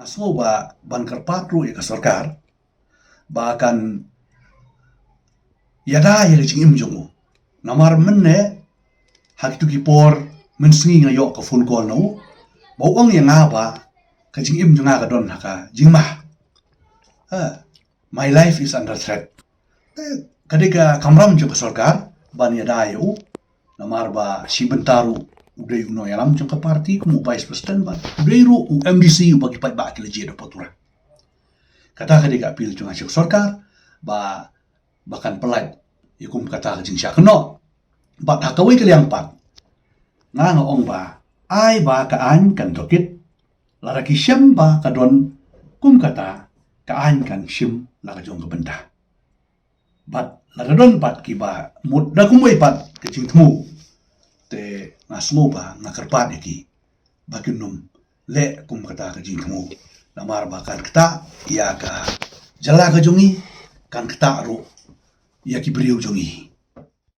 Asmo ba banker patru ya sarkar bahkan yada ya licing imjongu namar menne hak tu kipor mensingi ngayo ka phone call no bawang yang ngaba ka jing im jonga ka don haka jingmah my life is under threat kadika kamram jo ka sarkar ban yada yu namar ba si bentaru uday uno yalam jong ka parti kumu vice president ba uday ru MDC bagi pat ba kileje do potura kata kadika apil jonga si sarkar ba bahkan pelat ikum kata jing sya keno bat hakawai kaliang pat nga ong ba ai ba ka an kan tokit laraki syam ba kadon kum kata ka an kan syim la ka jong ka benda bat laradon pat ki ba mut da kumai pat ke jing temu te ngasmo ba ngakarpat iki bakinum le kum kata ka jing temu namar bakar kata ya ka jala ka jongi kan kata ro ya ki beriu jongi